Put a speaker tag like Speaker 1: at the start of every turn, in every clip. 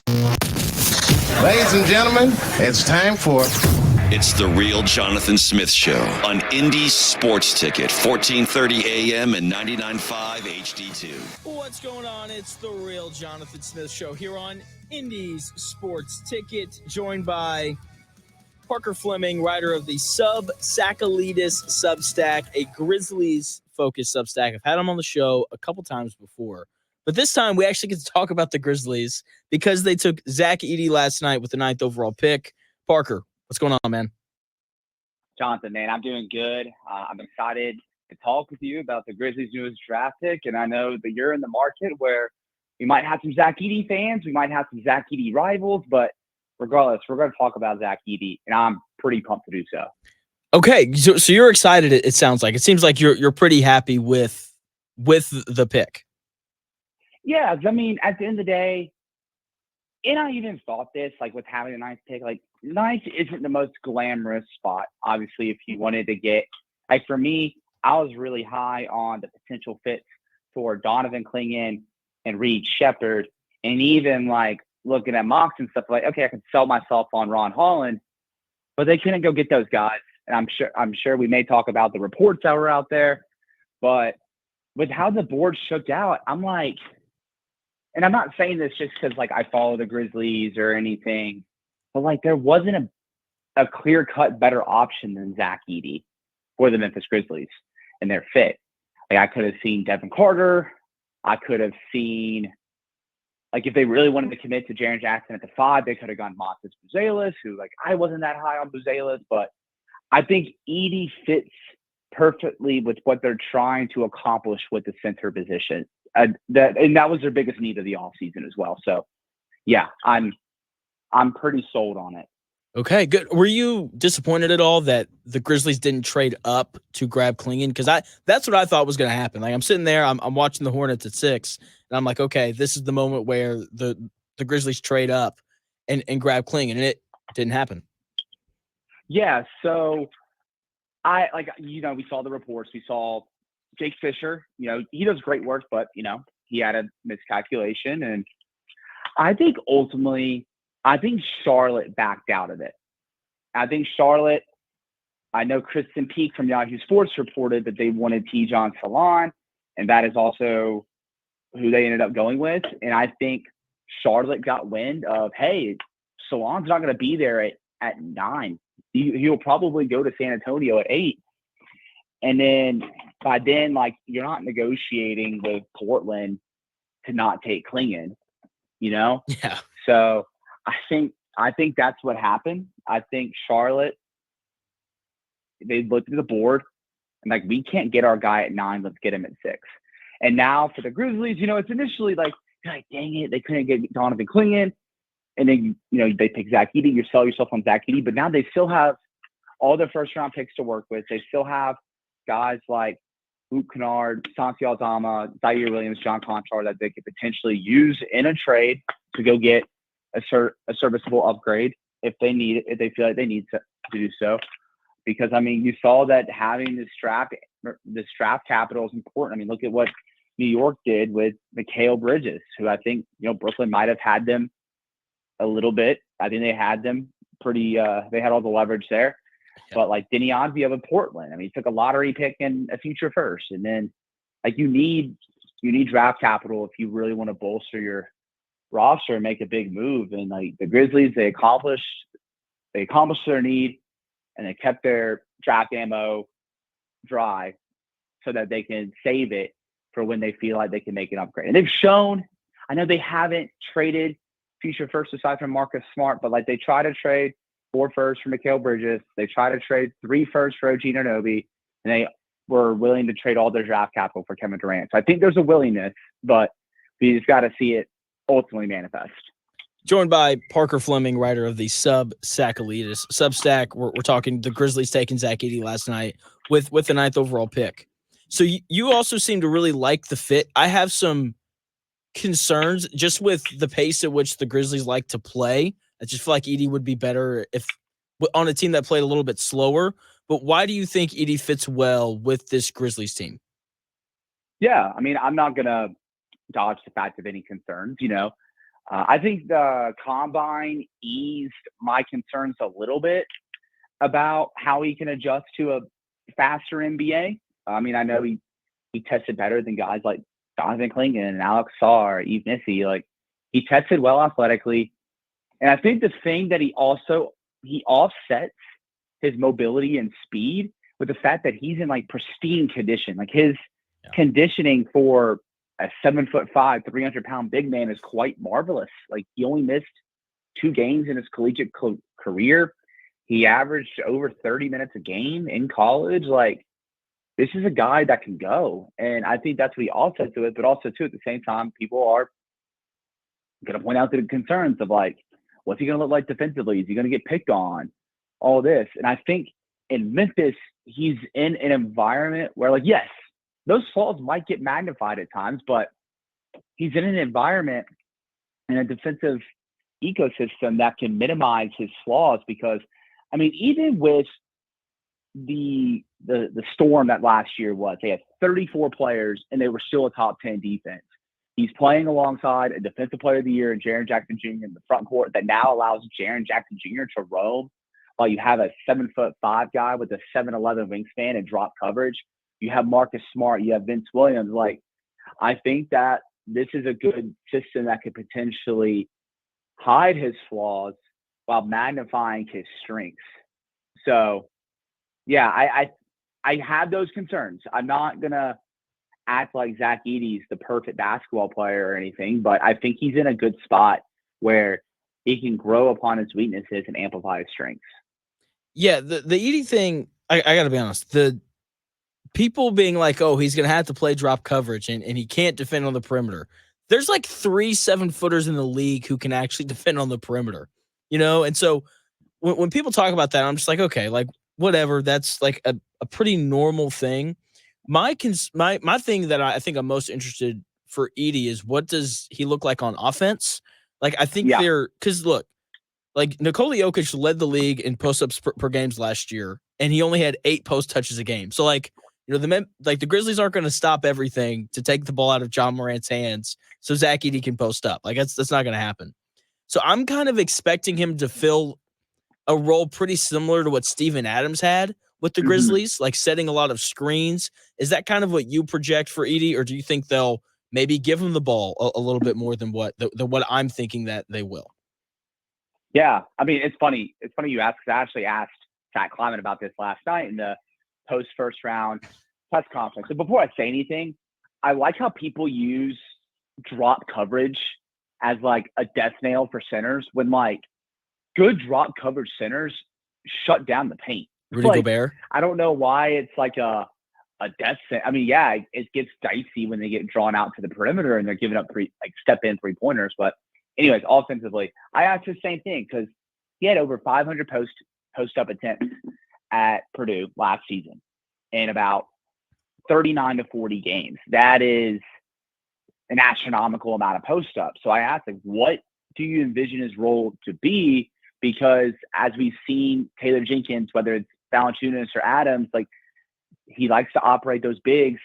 Speaker 1: Ladies and gentlemen, it's time for...
Speaker 2: It's the Real Jonathan Smith Show on Indy Sports Ticket, 1430 AM and 99.5 HD2.
Speaker 3: What's going on? It's the Real Jonathan Smith Show here on Indy's Sports Ticket, joined by Parker Fleming, writer of the SubTsakalidis Substack, a Grizzlies-focused Substack. I've had him on the show a couple times before, but this time we actually get to talk about the Grizzlies because they took Zach Edey last night with the 9th overall pick. Parker, what's going on, man?
Speaker 4: Jonathan, man, I'm doing good. I'm excited to talk with you about the Grizzlies' newest draft pick, and I know that you're in the market where we might have some Zach Edey fans, we might have some Zach Edey rivals, but regardless, we're going to talk about Zach Edey, and I'm pretty pumped to do so.
Speaker 3: Okay, so you're excited. It sounds like. It seems like you're pretty happy with the pick.
Speaker 4: Yeah, I mean, at the end of the day, and I even thought this, like with having a ninth pick, like ninth isn't the most glamorous spot. Obviously, if you wanted to get, like for me, I was really high on the potential fits for Donovan Clingan and Reed Shepherd, and even like looking at mocks and stuff like, okay, I could sell myself on Ron Holland, but they couldn't go get those guys. And I'm sure we may talk about the reports that were out there, but with how the board shook out, I'm like, and I'm not saying this just because like I follow the Grizzlies or anything, but like there wasn't a clear-cut better option than Zach Edey for the Memphis Grizzlies and their fit. Like I could have seen Devin Carter. I could have seen, like if they really wanted to commit to Jaren Jackson at the 5, they could have gone Montes Buzelis, who like I wasn't that high on Buzelis, but I think Edey fits perfectly with what they're trying to accomplish with the center position. That was their biggest need of the offseason as well. So, yeah, I'm pretty sold on it.
Speaker 3: Okay, good. Were you disappointed at all that the Grizzlies didn't trade up to grab Clingan? Because that's what I thought was going to happen. Like I'm sitting there, I'm watching the Hornets at 6, and I'm like, okay, this is the moment where the Grizzlies trade up and grab Clingan, and it didn't happen.
Speaker 4: Yeah, so we saw the reports. We saw Jake Fisher, he does great work, but, he had a miscalculation. And I think ultimately, Charlotte backed out of it. I know Kristen Peak from Yahoo Sports reported that they wanted Tijon Salon, and that is also who they ended up going with. And I think Charlotte got wind of, hey, Salon's not going to be there at 9. He'll probably go to San Antonio at 8. And then by then, like, you're not negotiating with Portland to not take Clingan,
Speaker 3: Yeah.
Speaker 4: So I think that's what happened. I think Charlotte, they looked at the board and like, we can't get our guy at 9. Let's get him at 6. And now for the Grizzlies, it's initially like, dang it, they couldn't get Donovan Clingan. And then, they pick Zach Edey. You sell yourself on Zach Edey. But now they still have all their first-round picks to work with. They still have guys like Luke Kennard, Santi Aldama, Zaire Williams, John Conchar that they could potentially use in a trade to go get a serviceable upgrade if they feel like they need to do so. Because, I mean, you saw that having this draft capital is important. I mean, look at what New York did with Mikal Bridges, who I think, Brooklyn might have had them a little bit. I think they had them pretty they had all the leverage there. Yeah. But like Denny Osby of Portland, I mean, he took a lottery pick and a future first. And then like you need draft capital if you really want to bolster your roster and make a big move. And like the Grizzlies, they accomplished their need, and they kept their draft ammo dry so that they can save it for when they feel like they can make an upgrade. And they've shown, I know they haven't traded future first aside from Marcus Smart, but like they try to trade 4 firsts for Mikal Bridges. They try to trade 3 firsts for OG Anunoby, and they were willing to trade all their draft capital for Kevin Durant. So I think there's a willingness, but we just got to see it ultimately manifest.
Speaker 3: Joined by Parker Fleming, writer of the SubTsakalidis Substack. We're talking the Grizzlies taking Zach Edey last night with the 9th overall pick. So you also seem to really like the fit. I have some concerns just with the pace at which the Grizzlies like to play. I just feel like Edey would be better if on a team that played a little bit slower. But why do you think Edey fits well with this Grizzlies team?
Speaker 4: Yeah, I mean, I'm not going to dodge the fact of any concerns. I think the combine eased my concerns a little bit about how he can adjust to a faster NBA. I mean, I know he tested better than guys like Jonathan Clingan and Alex Sarr, Yves Nissi. Like, he tested well athletically. And I think the thing that he offsets his mobility and speed with the fact that he's in like pristine condition. Like, his conditioning for a 7'5", 300-pound big man is quite marvelous. Like, he only missed 2 games in his collegiate career. He averaged over 30 minutes a game in college. Like, this is a guy that can go. And I think that's what he offsets to it. But also, too, at the same time, people are going to point out the concerns of, like, what's he going to look like defensively? Is he going to get picked on? All this. And I think in Memphis, he's in an environment where, like, yes, those flaws might get magnified at times, but he's in an environment and a defensive ecosystem that can minimize his flaws. Because, I mean, even with the storm that last year was, they had 34 players and they were still a top 10 defense. He's playing alongside a defensive player of the year, Jaren Jackson Jr. in the front court that now allows Jaren Jackson Jr. to roam while you have a 7'5" guy with a 7'11" wingspan and drop coverage. You have Marcus Smart, you have Vince Williams. Like, I think that this is a good system that could potentially hide his flaws while magnifying his strengths. So, yeah, I have those concerns. I'm not going to act like Zach Edey's the perfect basketball player or anything, but I think he's in a good spot where he can grow upon his weaknesses and amplify his strengths.
Speaker 3: Yeah, the Edey thing, I got to be honest, the people being like, oh, he's going to have to play drop coverage and he can't defend on the perimeter. There's like 3 7-footers in the league who can actually defend on the perimeter, you know? And so when people talk about that, I'm just like, okay, like, whatever. That's like a pretty normal thing. My thing that I think I'm most interested for Edey is, what does he look like on offense? Like, I think because look, like, Nikola Jokic led the league in post-ups per games last year, and he only had 8 post touches a game. So, like, you know, the Grizzlies aren't going to stop everything to take the ball out of John Morant's hands so Zach Edey can post up. Like, that's not going to happen. So I'm kind of expecting him to fill a role pretty similar to what Steven Adams had with the Grizzlies, like setting a lot of screens. Is that kind of what you project for Edey, or do you think they'll maybe give him the ball a little bit more than what I'm thinking that they will?
Speaker 4: Yeah, I mean, it's funny. It's funny you ask, because I actually asked Zach Kleiman about this last night in the post-first round press conference. So before I say anything, I like how people use drop coverage as like a death nail for centers, when like good drop coverage centers shut down the paint.
Speaker 3: Rudy Gobert?
Speaker 4: I don't know why it's like a death sentence. I mean, yeah, it gets dicey when they get drawn out to the perimeter and they're giving up step-in three-pointers. But anyways, offensively, I asked the same thing, because he had over 500 post-up attempts at Purdue last season in about 39 to 40 games. That is an astronomical amount of post-ups. So I asked, like, what do you envision his role to be? Because as we've seen Taylor Jenkins, whether it's Valanciunas or Adams, like, he likes to operate those bigs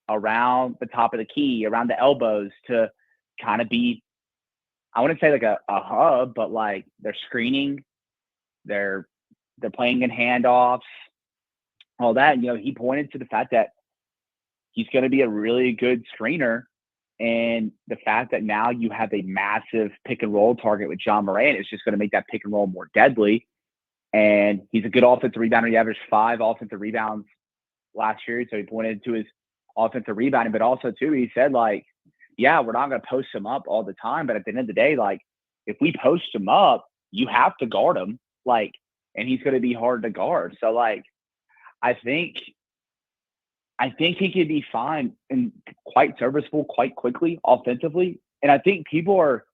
Speaker 4: around the top of the key, around the elbows, to kind of be, I wouldn't say like a hub, but like they're screening, they're playing in handoffs, all that. And, you know, he pointed to the fact that he's going to be a really good screener, and the fact that now you have a massive pick and roll target with John Morant is just going to make that pick and roll more deadly. And he's a good offensive rebounder. He averaged 5 offensive rebounds last year. So he pointed to his offensive rebounding, but also too, he said, like, yeah, we're not going to post him up all the time, but at the end of the day, like, if we post him up, you have to guard him, like, and he's going to be hard to guard. So, like, I think he could be fine and quite serviceable quite quickly offensively. And I think people are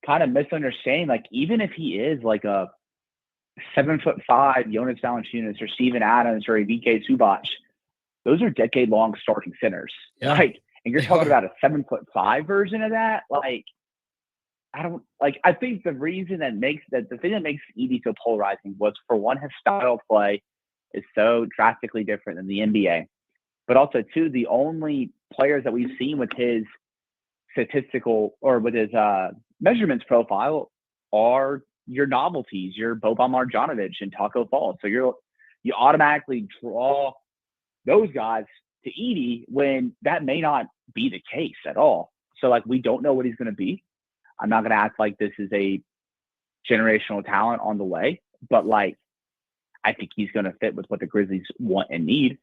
Speaker 4: kind of misunderstanding, like, even if he is like a 7'5" Jonas Valanciunas or Steven Adams or a VK Zubac, those are decade-long starting centers.
Speaker 3: Yeah.
Speaker 4: Like, and you're talking about a 7'5" version of that. Like, I think the thing that makes Edey so polarizing was, for one, his style of play is so drastically different than the NBA. But also, two, the only players that we've seen with his statistical or with his measurements profile are your novelties, your Boban Marjanovic and Taco Fall. So you automatically draw those guys to Edey when that may not be the case at all. So like, we don't know what he's going to be. I'm not going to act like this is a generational talent on the way, but like, I think he's going to fit with what the Grizzlies want and need.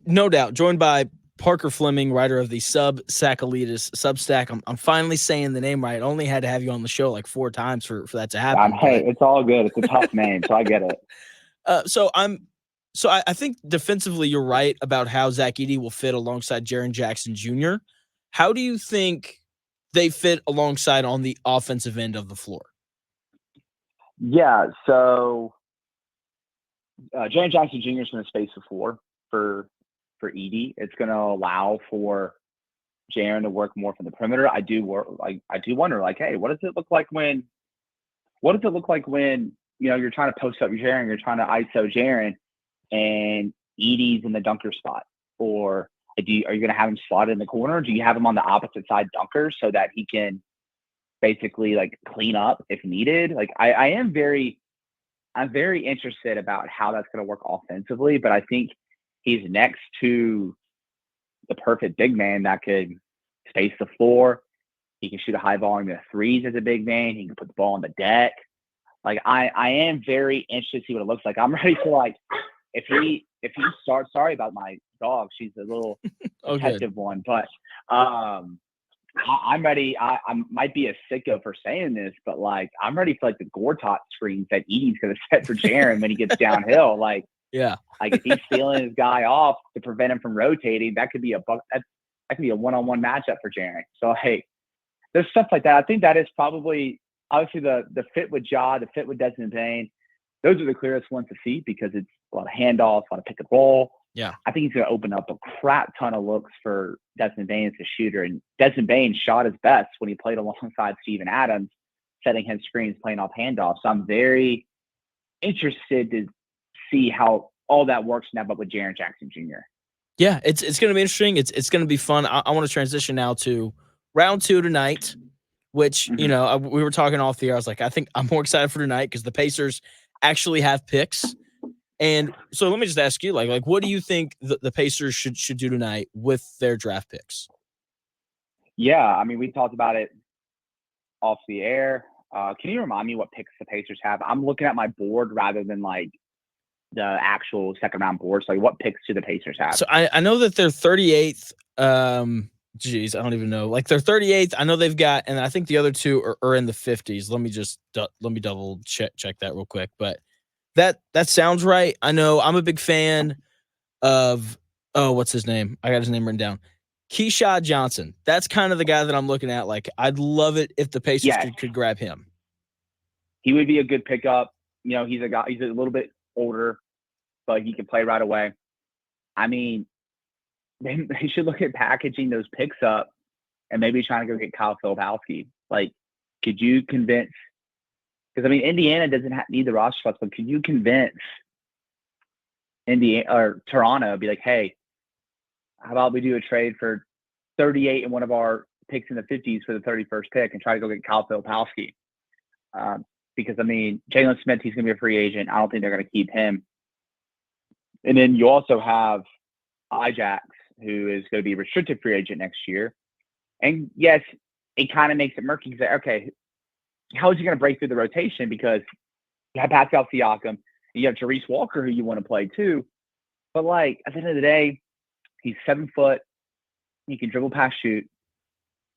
Speaker 3: No doubt. Joined by Parker Fleming, writer of the SubTsakalidis Substack. I'm finally saying the name right. I only had to have you on the show like 4 times for that to happen.
Speaker 4: Hey, it's all good. It's a tough name, so I get it.
Speaker 3: So I think defensively you're right about how Zach Edey will fit alongside Jaren Jackson Jr. How do you think they fit alongside on the offensive end of the floor?
Speaker 4: Yeah, so Jaren Jackson Jr. is going to space the floor for Edey. It's going to allow for Jaren to work more from the perimeter. I do wonder, like, hey, what does it look like when you're trying to post up Jaren, you're trying to ISO Jaren, and Edey's in the dunker spot, or are you going to have him slotted in the corner? Do you have him on the opposite side dunker so that he can basically like clean up if needed? Like I'm very interested about how that's going to work offensively, but I think he's next to the perfect big man that could space the floor. He can shoot a high volume of threes as a big man. He can put the ball on the deck. Like I am very interested to see what it looks like. I'm ready to like, if he starts, sorry about my dog. She's a little protective one, but I'm ready. I might be a sicko for saying this, but like I'm ready for like the Gortat screens that Edey's going to set for Jaren when he gets downhill. Like,
Speaker 3: yeah,
Speaker 4: like if he's stealing his guy off to prevent him from rotating, that could be a one-on-one matchup for Jaren. So hey, there's stuff like that. I think that is probably obviously the fit with Ja, the fit with Desmond Bane. Those are the clearest ones to see because it's a lot of handoffs, a lot of pick and roll.
Speaker 3: Yeah,
Speaker 4: I think he's going to open up a crap ton of looks for Desmond Bane as a shooter. And Desmond Bane shot his best when he played alongside Steven Adams, setting his screens, playing off handoffs. So I'm very interested to see how all that works now, but with Jaren Jackson Jr.
Speaker 3: Yeah, it's going to be interesting. It's going to be fun. I want to transition now to round 2 tonight, which, we were talking off the air. I was like, I think I'm more excited for tonight because the Pacers actually have picks. And so let me just ask you, like, what do you think the Pacers should do tonight with their draft picks?
Speaker 4: Yeah, I mean, we talked about it off the air. Can you remind me what picks the Pacers have? I'm looking at my board rather than like the actual second round board. So like, what picks do the Pacers have?
Speaker 3: So I know that they're 38th. Geez, I don't even know. Like they're 38th. I know they've got, and I think the other two are in the 50s. Let me double check that real quick. But that sounds right. I know I'm a big fan of, what's his name? I got his name written down. Keyshawn Johnson. That's kind of the guy that I'm looking at. Like, I'd love it if the Pacers could grab him.
Speaker 4: He would be a good pickup. He's a guy, he's a little bit older, but he can play right away. I mean, they should look at packaging those picks up and maybe trying to go get Kyle Filipowski. Like, could you convince, because I mean, Indiana doesn't need the roster spots, but could you convince Indiana or Toronto, be like, hey, how about we do a trade for 38 and one of our picks in the 50s for the 31st pick and try to go get Kyle Filipowski? Because I mean, Jalen Smith, he's going to be a free agent. I don't think they're going to keep him. And then you also have Ajax, who is going to be a restricted free agent next year. And yes, it kind of makes it murky because, okay, how is he going to break through the rotation? Because you have Pascal Siakam, you have Jerice Walker, who you want to play too. But like at the end of the day, he's 7 foot. He can dribble, pass, shoot.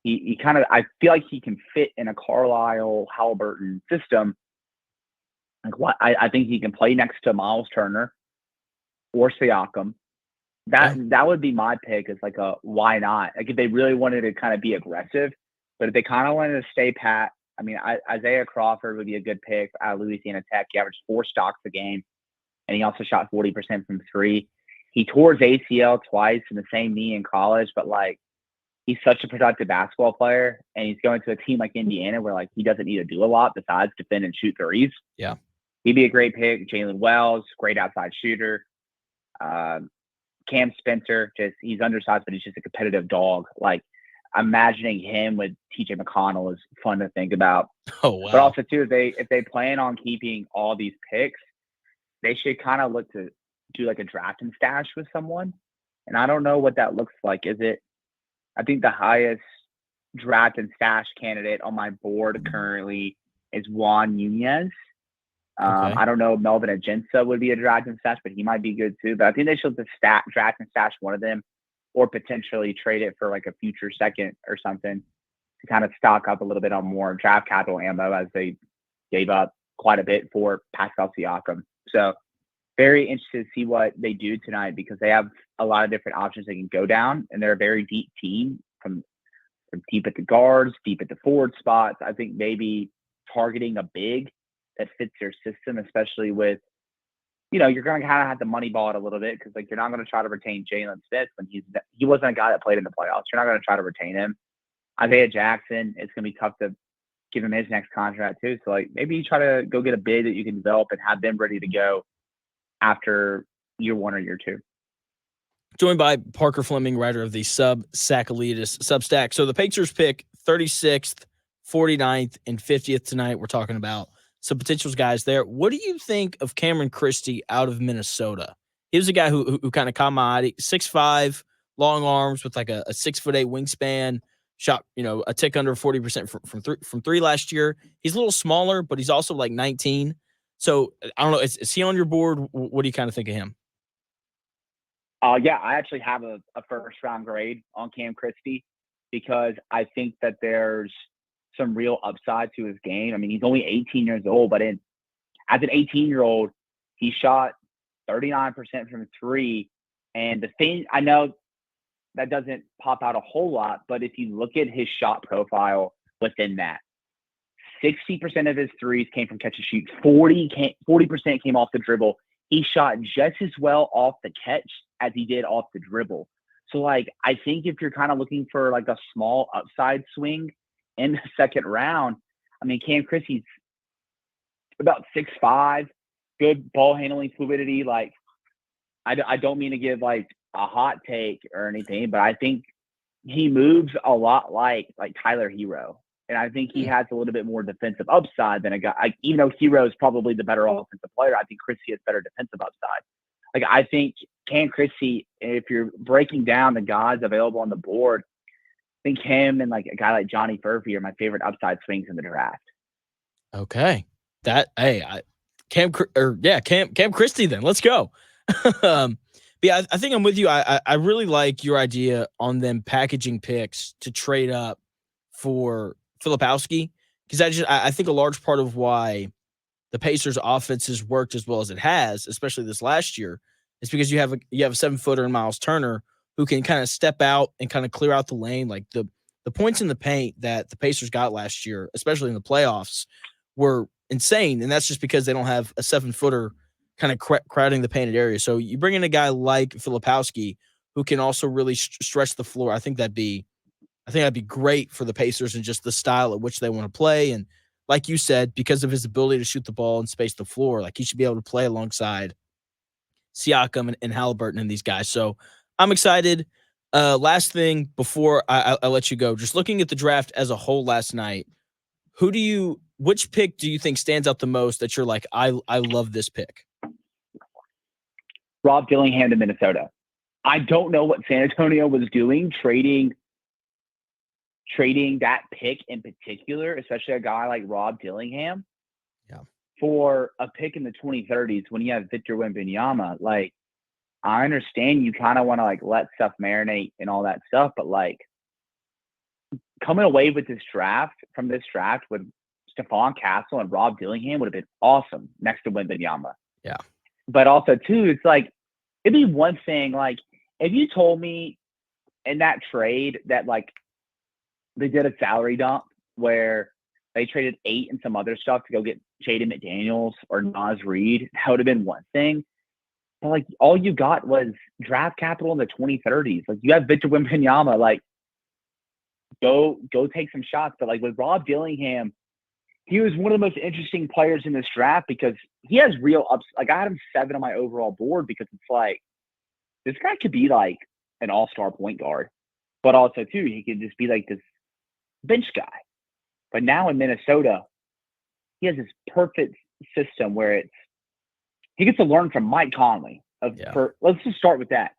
Speaker 4: He kind of, I feel like he can fit in a Carlisle Halliburton system. Like what I think he can play next to Miles Turner or Siakam. That would be my pick. Is like a why not? Like if they really wanted to kind of be aggressive, but if they kind of wanted to stay pat, I mean, Isaiah Crawford would be a good pick out of Louisiana Tech. He averaged 4 stocks a game, and he also shot 40% from 3. He tore his ACL twice in the same knee in college, but like he's such a productive basketball player, and he's going to a team like Indiana where like he doesn't need to do a lot besides defend and shoot threes.
Speaker 3: Yeah,
Speaker 4: he'd be a great pick. Jalen Wells, great outside shooter. Cam Spencer, he's undersized, but he's just a competitive dog. Like imagining him with TJ McConnell is fun to think about.
Speaker 3: Oh, wow.
Speaker 4: But also, too, if they plan on keeping all these picks, they should kind of look to do like a draft and stash with someone. And I don't know what that looks like. I think the highest draft and stash candidate on my board currently is Juan Nunez.
Speaker 3: Okay.
Speaker 4: I don't know if Melvin Aginsa would be a draft and stash, but he might be good too. But I think they should just draft and stash one of them, or potentially trade it for like a future second or something to kind of stock up a little bit on more draft capital ammo, as they gave up quite a bit for Pascal Siakam. So very interested to see what they do tonight, because they have a lot of different options they can go down, and they're a very deep team from deep at the guards, deep at the forward spots. I think maybe targeting a big that fits their system, especially with, you're going to kind of have to money ball it a little bit, because like you're not going to try to retain Jalen Smith when he wasn't a guy that played in the playoffs. You're not going to try to retain him. Isaiah Jackson, it's going to be tough to give him his next contract too. So like maybe you try to go get a bid that you can develop and have them ready to go after year one or year two.
Speaker 3: Joined by Parker Fleming, writer of the SubTsakalidis Substack. So the Pacers pick 36th, 49th, and 50th tonight. We're talking about some potential guys there. What do you think of Cameron Christie out of Minnesota? He was a guy who kind of caught my eye. 6'5", long arms with like a 6'8" wingspan. Shot, a tick under 40% from three last year. He's a little smaller, but he's also like 19. So I don't know. Is he on your board? What do you kind of think of him?
Speaker 4: Yeah, I actually have a first round grade on Cam Christie, because I think that there's some real upside to his game. I mean, he's only 18 years old, but as an 18-year-old, he shot 39% from three. And the thing, I know that doesn't pop out a whole lot, but if you look at his shot profile within that, 60% of his threes came from catch and shoot. 40% came off the dribble. He shot just as well off the catch as he did off the dribble. So, like, I think if you're kind of looking for like a small upside swing in the second round, I mean, Cam Christie's about 6'5", good ball handling fluidity. Like, I don't mean to give like a hot take or anything, but I think he moves a lot like Tyler Hero. And I think he has a little bit more defensive upside than a guy. Even though Hero is probably the better offensive player, I think Christie has better defensive upside. Like, I think Cam Christie, if you're breaking down the guys available on the board, I think him and like a guy like Johnny Furphy are my favorite upside swings in the draft.
Speaker 3: Okay, Cam Christie. Then let's go. Yeah, I think I'm with you. I really like your idea on them packaging picks to trade up for Filipowski, because I think a large part of why the Pacers offense has worked as well as it has, especially this last year, is because you have a 7-footer in Miles Turner who can kind of step out and kind of clear out the lane. Like the points in the paint that the Pacers got last year, especially in the playoffs, were insane. And that's just because they don't have a 7-footer kind of crowding the painted area. So you bring in a guy like Filipowski who can also really stretch the floor. I think that'd be great for the Pacers and just the style at which they want to play. And like you said, because of his ability to shoot the ball and space the floor, like he should be able to play alongside Siakam and Halliburton and these guys. So I'm excited. Last thing before I let you go, just looking at the draft as a whole last night, which pick do you think stands out the most that you're like, I love this pick?
Speaker 4: Rob Dillingham to Minnesota. I don't know what San Antonio was doing, trading that pick in particular, especially a guy like Rob Dillingham, for a pick in the 2030s when you have Victor Wembanyama. Like, I understand you kind of want to like let stuff marinate and all that stuff, but like coming away with this draft with Stephon Castle and Rob Dillingham would have been awesome next to Wembanyama.
Speaker 3: Yeah.
Speaker 4: But also too, it's like, it'd be one thing, like if you told me in that trade that like they did a salary dump where they traded 8 and some other stuff to go get Jaden McDaniels or Naz Reid, that would have been one thing. But like all you got was draft capital in the 2030s. Like you have Victor Wembanyama, like go take some shots. But like with Rob Dillingham, he was one of the most interesting players in this draft because he has real ups. Like I had him 7 on my overall board because it's like this guy could be like an all-star point guard. but also too, he could just be like this bench guy. But now in Minnesota, he has this perfect system where he gets to learn from Mike Conley. Let's just start with that.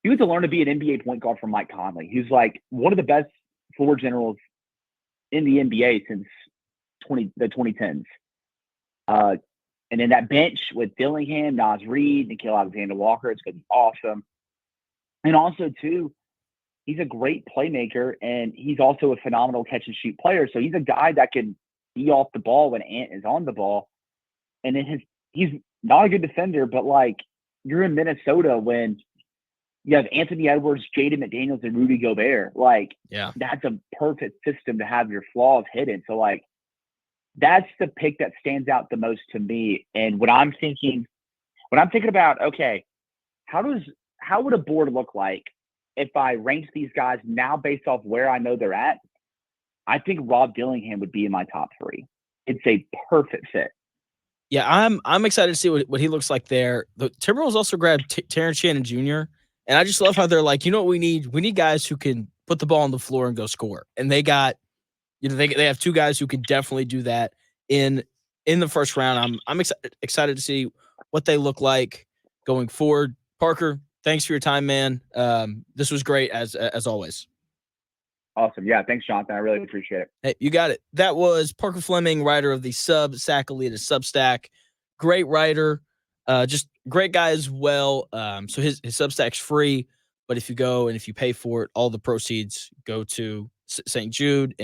Speaker 4: He gets to learn to be an NBA point guard from Mike Conley. He's like one of the best floor generals in the NBA since the 2010s. And then that bench with Dillingham, Naz Reid, Nickeil Alexander-Walker, it's going to be awesome. And also, too, he's a great playmaker, and he's also a phenomenal catch-and-shoot player. So he's a guy that can be off the ball when Ant is on the ball. And then he's not a good defender, but, like, you're in Minnesota when you have Anthony Edwards, Jaden McDaniels, and Rudy Gobert. Like, that's a perfect system to have your flaws hidden. So, like, that's the pick that stands out the most to me. And when I'm thinking about, okay, how would a board look like if I ranked these guys now based off where I know they're at? I think Rob Dillingham would be in my top 3. It's a perfect fit.
Speaker 3: Yeah, I'm excited to see what he looks like there. The Timberwolves also grabbed Terrence Shannon Jr., and I just love how they're like, you know what we need? We need guys who can put the ball on the floor and go score. And they got, they have 2 guys who can definitely do that in the first round. I'm excited to see what they look like going forward. Parker, thanks for your time, man. This was great as always.
Speaker 4: Awesome. Yeah, thanks, Jonathan. I really appreciate it.
Speaker 3: Hey, you got it. That was Parker Fleming, writer of the SubTsakalidis Substack. Great writer, just great guy as well. So his Substack's free, but if you go and if you pay for it, all the proceeds go to St. Jude.